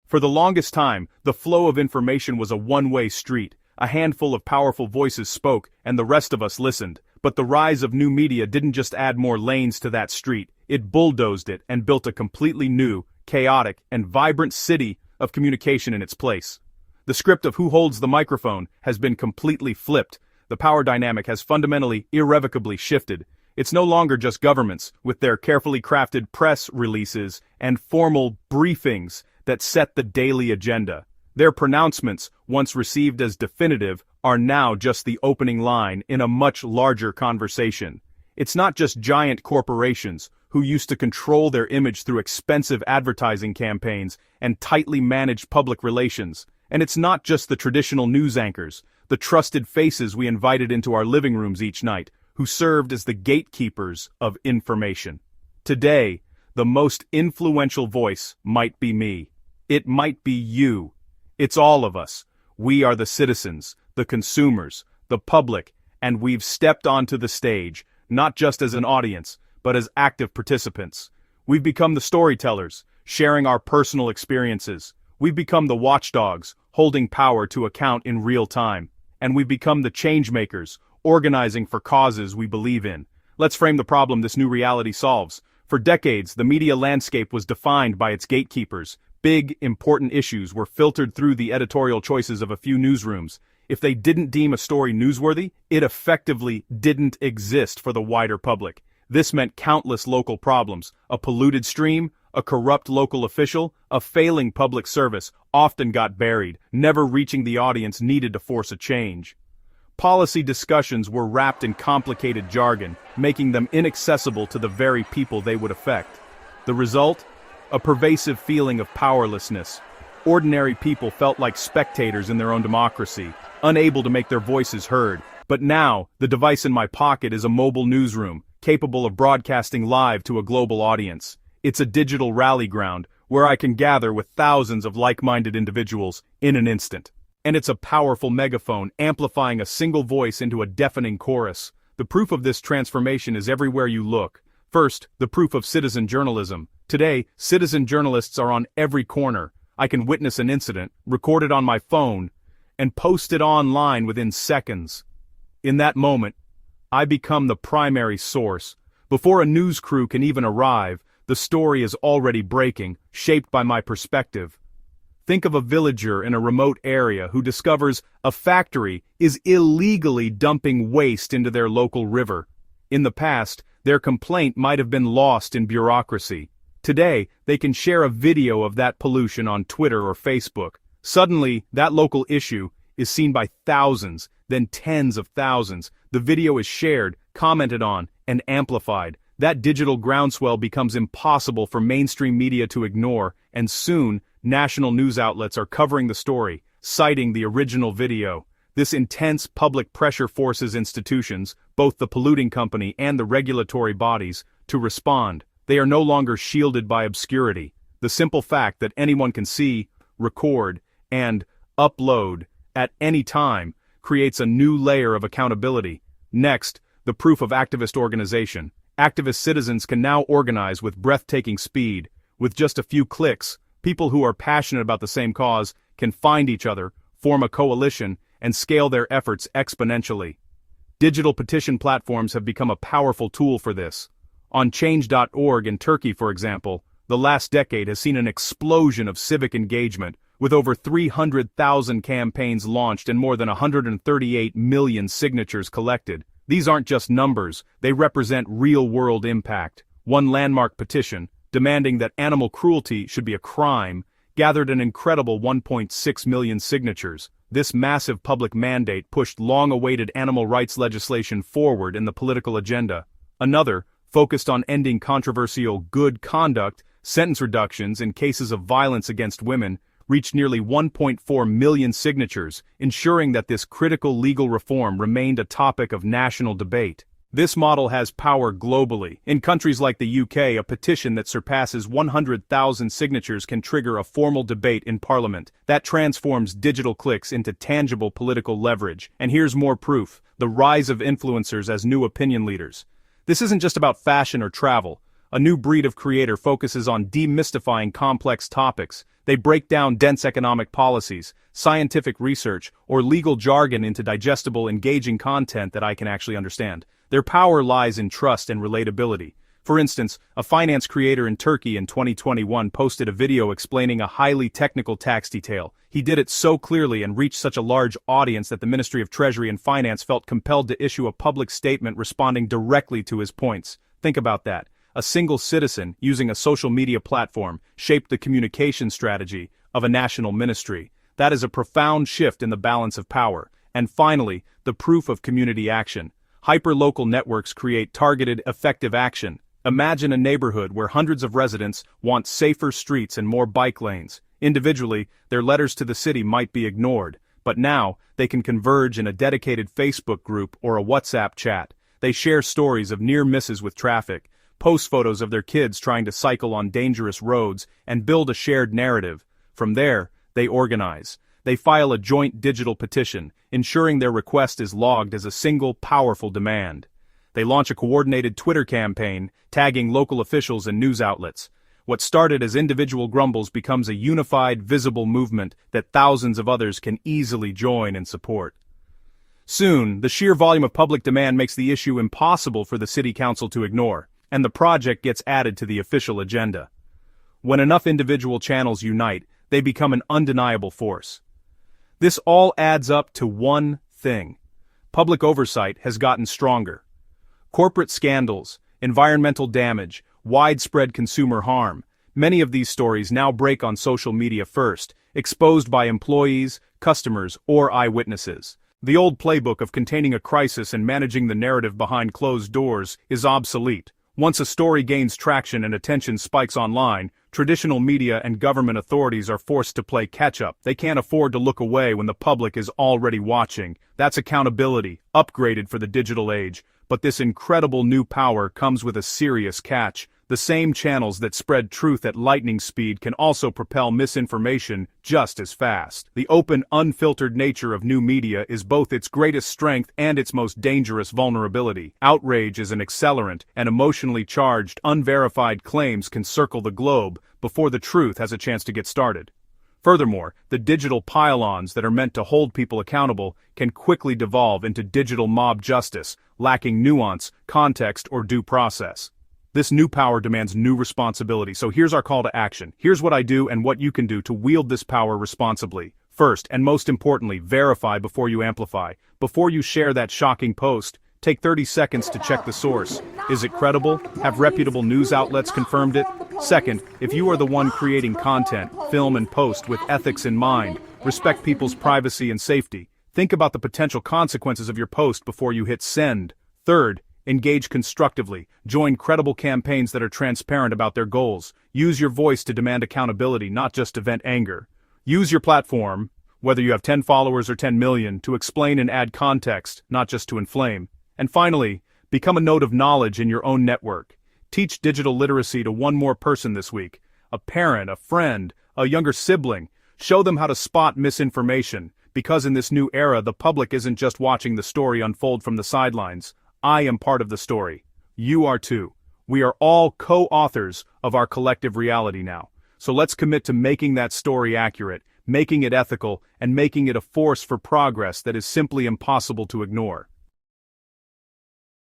For the longest time, the flow of information was a one-way street. A handful of powerful voices spoke, and the rest of us listened. But the rise of new media didn't just add more lanes to that street, it bulldozed it and built a completely new, chaotic, and vibrant city of communication in its place. The script of who holds the microphone has been completely flipped. The power dynamic has fundamentally, irrevocably shifted. It's no longer just governments, with their carefully crafted press releases and formal briefings that set the daily agenda. Their pronouncements, once received as definitive, are now just the opening line in a much larger conversation. It's not just giant corporations who used to control their image through expensive advertising campaigns and tightly managed public relations. And it's not just the traditional news anchors, the trusted faces we invited into our living rooms each night, who served as the gatekeepers of information. Today, the most influential voice might be me. It might be you. It's all of us. We are the citizens, the consumers, the public, and we've stepped onto the stage, not just as an audience, but as active participants. We've become the storytellers, sharing our personal experiences. We've become the watchdogs, holding power to account in real time. And we've become the change-makers, organizing for causes we believe in. Let's frame the problem this new reality solves. For decades, the media landscape was defined by its gatekeepers. Big, important issues were filtered through the editorial choices of a few newsrooms. If they didn't deem a story newsworthy, it effectively didn't exist for the wider public. This meant countless local problems: a polluted stream, a corrupt local official, a failing public service, often got buried, never reaching the audience needed to force a change. Policy discussions were wrapped in complicated jargon, making them inaccessible to the very people they would affect. The result? A pervasive feeling of powerlessness. Ordinary people felt like spectators in their own democracy, unable to make their voices heard. But now, the device in my pocket is a mobile newsroom, capable of broadcasting live to a global audience. It's a digital rally ground, where I can gather with thousands of like-minded individuals in an instant. And it's a powerful megaphone, amplifying a single voice into a deafening chorus. The proof of this transformation is everywhere you look. First, the proof of citizen journalism. Today, citizen journalists are on every corner. I can witness an incident, record it on my phone, and post it online within seconds. In that moment, I become the primary source. Before a news crew can even arrive, the story is already breaking, shaped by my perspective. Think of a villager in a remote area who discovers a factory is illegally dumping waste into their local river. In the past, their complaint might have been lost in bureaucracy. Today, they can share a video of that pollution on Twitter or Facebook. Suddenly, that local issue is seen by thousands, then tens of thousands. The video is shared, commented on, and amplified. That digital groundswell becomes impossible for mainstream media to ignore, and soon, national news outlets are covering the story, citing the original video. This intense public pressure forces institutions, both the polluting company and the regulatory bodies, to respond. They are no longer shielded by obscurity. The simple fact that anyone can see, record, and upload at any time creates a new layer of accountability. Next, the proof of activist organization. Activist citizens can now organize with breathtaking speed. With just a few clicks, people who are passionate about the same cause can find each other, form a coalition, and scale their efforts exponentially. Digital petition platforms have become a powerful tool for this. On Change.org in Turkey, for example, the last decade has seen an explosion of civic engagement, with over 300,000 campaigns launched and more than 138 million signatures collected. These aren't just numbers, they represent real-world impact. One landmark petition, demanding that animal cruelty should be a crime, gathered an incredible 1.6 million signatures. This massive public mandate pushed long-awaited animal rights legislation forward in the political agenda. Another, focused on ending controversial good conduct, sentence reductions in cases of violence against women, reached nearly 1.4 million signatures, ensuring that this critical legal reform remained a topic of national debate. This model has power globally. In countries like the UK, a petition that surpasses 100,000 signatures can trigger a formal debate in Parliament. That transforms digital clicks into tangible political leverage. And here's more proof: the rise of influencers as new opinion leaders. This isn't just about fashion or travel. A new breed of creator focuses on demystifying complex topics. They break down dense economic policies, scientific research, or legal jargon into digestible, engaging content that I can actually understand. Their power lies in trust and relatability. For instance, a finance creator in Turkey in 2021 posted a video explaining a highly technical tax detail. He did it so clearly and reached such a large audience that the Ministry of Treasury and Finance felt compelled to issue a public statement responding directly to his points. Think about that. A single citizen, using a social media platform, shaped the communication strategy of a national ministry. That is a profound shift in the balance of power. And finally, the proof of community action. Hyperlocal networks create targeted, effective action. Imagine a neighborhood where hundreds of residents want safer streets and more bike lanes. Individually, their letters to the city might be ignored, but now, they can converge in a dedicated Facebook group or a WhatsApp chat. They share stories of near misses with traffic, post photos of their kids trying to cycle on dangerous roads, and build a shared narrative. From there, they organize. They file a joint digital petition, ensuring their request is logged as a single, powerful demand. They launch a coordinated Twitter campaign, tagging local officials and news outlets. What started as individual grumbles becomes a unified, visible movement that thousands of others can easily join and support. Soon, the sheer volume of public demand makes the issue impossible for the city council to ignore, and the project gets added to the official agenda. When enough individual channels unite, they become an undeniable force. This all adds up to one thing. Public oversight has gotten stronger. Corporate scandals, environmental damage, widespread consumer harm. Many of these stories now break on social media first, exposed by employees, customers, or eyewitnesses. The old playbook of containing a crisis and managing the narrative behind closed doors is obsolete. Once a story gains traction and attention spikes online, traditional media and government authorities are forced to play catch-up. They can't afford to look away when the public is already watching. That's accountability, upgraded for the digital age. But this incredible new power comes with a serious catch. The same channels that spread truth at lightning speed can also propel misinformation just as fast. The open, unfiltered nature of new media is both its greatest strength and its most dangerous vulnerability. Outrage is an accelerant, and emotionally charged, unverified claims can circle the globe before the truth has a chance to get started. Furthermore, the digital pile-ons that are meant to hold people accountable can quickly devolve into digital mob justice, lacking nuance, context, or due process. This new power demands new responsibility, so here's our call to action. Here's what I do and what you can do to wield this power responsibly. First, and most importantly, verify before you amplify. Before you share that shocking post, take 30 seconds to check the source. Is it credible? Have reputable news outlets confirmed it? Second, if you are the one creating content, film and post with ethics in mind, respect people's privacy and safety. Think about the potential consequences of your post before you hit send. Third, engage constructively. Join credible campaigns that are transparent about their goals. Use your voice to demand accountability, not just to vent anger. Use your platform, whether you have 10 followers or 10 million, to explain and add context, not just to inflame. And finally, become a node of knowledge in your own network. Teach digital literacy to one more person this week. A parent, a friend, a younger sibling. Show them how to spot misinformation, because in this new era the public isn't just watching the story unfold from the sidelines. I am part of the story. You are too. We are all co-authors of our collective reality now. So let's commit to making that story accurate, making it ethical, and making it a force for progress that is simply impossible to ignore.